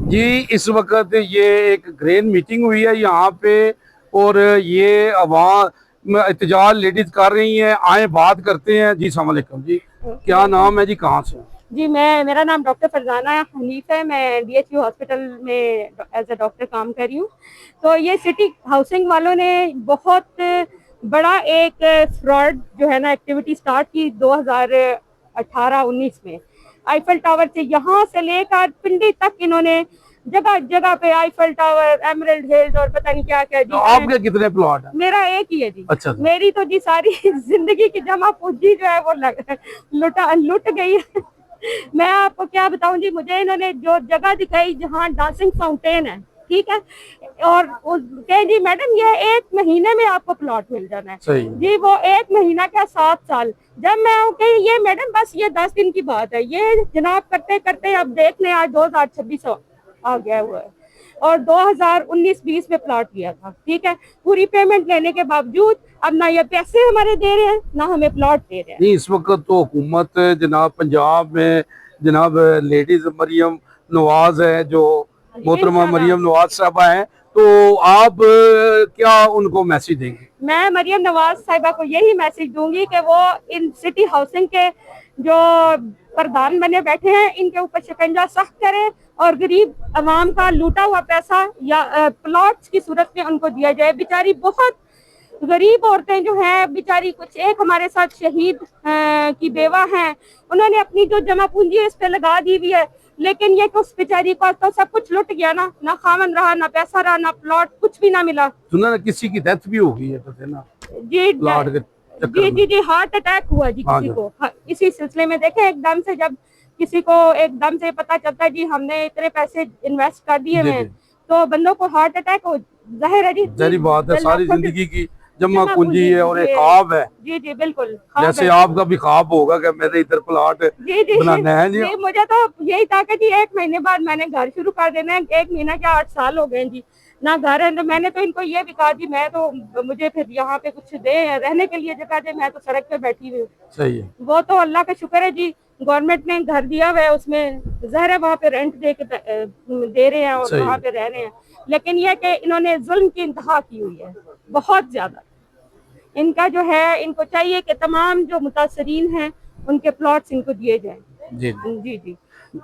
जी इस वक्त ये एक ग्रैंड मीटिंग हुई है यहाँ पे और ये अवाम एहतजाज लेडीज कर रही हैं, आए बात करते हैं। जी अस्सलाम वालेकुम जी, क्या नाम है जी, कहाँ से? जी मेरा नाम डॉक्टर फरजाना हनीफ है। मैं डीएचयू हॉस्पिटल में एज ए डॉक्टर काम कर रही हूँ। तो ये सिटी हाउसिंग वालों ने बहुत बड़ा एक फ्रॉड जो है ना एक्टिविटी स्टार्ट की 2018-19 में। आईफल टावर से यहाँ से लेकर पिंडी तक इन्होंने जगह जगह पे आईफल टावर, एमरल्ड हिल्स और पता नहीं क्या क्या जी। तो आपके कितने प्लॉट है? मेरा एक ही है जी। अच्छा। मेरी तो जी सारी जिंदगी की जमा पूंजी जो है वो लुट गई है। मैं आपको क्या बताऊं जी, मुझे इन्होंने जो जगह दिखाई जहाँ डांसिंग फाउंटेन है, ठीक है, और कहे जी मैडम ये 1 महीने में आपको प्लॉट मिल जाना है। सही। जी वो 1 महीना क्या 7 साल। जब मैं कही ये मैडम बस ये 10 दिन की बात है, ये जनाब करते करते अब देख लें आज 2026 आ गया हुआ है और 2019-20 में प्लॉट लिया था, ठीक है। पूरी पेमेंट लेने के बावजूद अब ना ये पैसे हमारे दे रहे हैं ना हमें प्लॉट दे रहे हैं। नहीं इस वक्त तो हुकूमत जनाब पंजाब में जनाब लेडीज मरियम नवाज है, जो मोहतरमा मरियम नवाज साहबा हैं, तो आप क्या उनको मैसेज देंगे? मैं मरियम नवाज साहिबा को यही मैसेज दूंगी कि वो इन सिटी हाउसिंग के जो प्रधान बने बैठे हैं इनके ऊपर शिकंजा सख्त करें और गरीब आवाम का लूटा हुआ पैसा या प्लॉट्स की सूरत में उनको दिया जाए। बेचारी बहुत गरीब औरतें जो हैं बेचारी, कुछ एक हमारे साथ शहीद की बेवा हैं, उन्होंने अपनी जो जमा पूंजी है इस पे लगा दी हुई है, लेकिन ये उस बेचारी को तो सब कुछ लुट गया ना खामन रहा, ना पैसा रहा, ना प्लॉट, कुछ भी ना मिला। सुना ना किसी की डेथ भी हो गई है, तो ना जी प्लॉट के जी जी जी हार्ट अटैक हुआ जी किसी को। इसी सिलसिले में देखें एकदम से जब किसी को एकदम से पता चलता है जी हमने इतने पैसे इन्वेस्ट कर दिए हैं तो बंदों को हार्ट अटैक हो, जाहिर है जी, जाहिर बात है, सारी जिंदगी की जमा पूंजी है और एक ख्वाब है। जी जी बिल्कुल, जैसे आपका भी ख्वाब होगा कि मेरे इधर प्लॉट बनाना है जी। मुझे तो यही था कि जी 1 महीने बाद मैंने घर शुरू कर देना है। 1 महीना क्या 8 साल हो गए जी ना घर है। मैंने तो इनको ये भी कहा जी मैं तो मुझे फिर यहाँ पे कुछ दे रहने के लिए जगह दे, मैं तो सड़क पे बैठी हुई हूँ। सही है। वो तो अल्लाह का शुक्र है जी, गवर्नमेंट ने घर दिया हुआ है, उसमें ज़ाहिर है वहाँ पे रेंट दे रहे हैं और वहाँ पे रह रहे हैं, लेकिन यह कि इन्होंने जुल्म की इंतहा की हुई है बहुत ज्यादा। इनका जो है इनको चाहिए कि तमाम जो मुतासरीन हैं उनके प्लॉट्स इनको दिए जाएं। जी जी जी।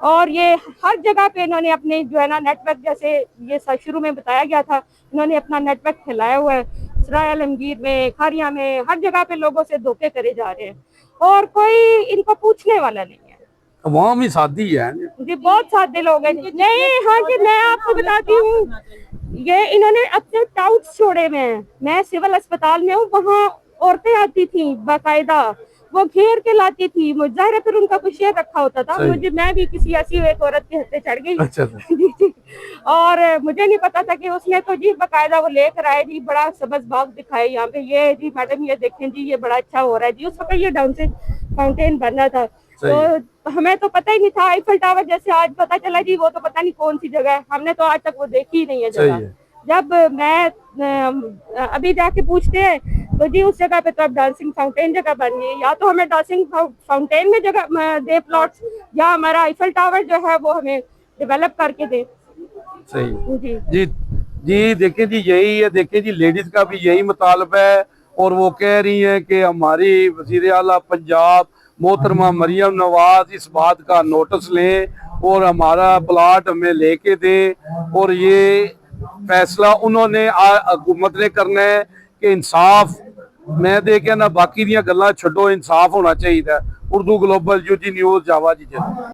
और ये हर जगह पे इन्होंने अपने जो है ना नेटवर्क, जैसे ये शुरू में बताया गया था, इन्होंने अपना नेटवर्क फैलाया हुआ है सराय आलमगीर में, खारिया में, हर जगह पे लोगों से धोखे करे जा रहे हैं और कोई इनको पूछने वाला नहीं है। वहाँ भी सादी है जी, बहुत सादे लोग हैं। नहीं हाँ जी, मैं आपको बताती हूँ, ये इन्होंने अपने टाउट्स छोड़े हुए हैं। मैं सिविल अस्पताल में हूँ, वहाँ औरतें आती थी बाकायदा, वो घेर के लाती थी, मुझे फिर उनका कुछ शेयर रखा होता था। मुझे मैं भी किसी ऐसी एक औरत के हत्थे चढ़ गई। अच्छा। जी जी। और मुझे नहीं पता था कि उसने तो जी बाकायदा वो लेकर आए जी, बड़ा सब्ज बाग दिखाए यहाँ पे, ये जी मैडम ये देखें जी ये बड़ा अच्छा हो रहा है जी। उस वक्त ये डांसिंग फाउंटेन बनना था तो हमें तो पता ही नहीं था। आईफल टावर जैसे आज पता चला जी, वो तो पता नहीं कौन सी जगह है, हमने तो आज तक वो देखी ही नहीं है जगह। जब मैं अभी जाके पूछते हैं तो जी उस जगह पे तो अब डांसिंग फाउंटेन जगह बन गई। या तो हमें डांसिंग फाउंटेन में जगह दे प्लॉट्स, या हमारा आईफल टावर जो है वो हमें डेवलप करके दे। सही जी जी जी। देखें जी यही है, देखें जी लेडीज का भी यही मुतालबा है और वो कह रही है कि हमारी वजीर आला पंजाब मोहतरमा मरियम नवाज इस बात का नोटिस लें और हमारा प्लाट हमें लेके दें। और ये फैसला उन्होंने हुकूमत ने करना है कि इंसाफ मैं दे के ना बाकी दियां गल्लां छड्डो, इंसाफ होना चाहिए। उर्दू ग्लोबल यूजी न्यूज़ जावा जी।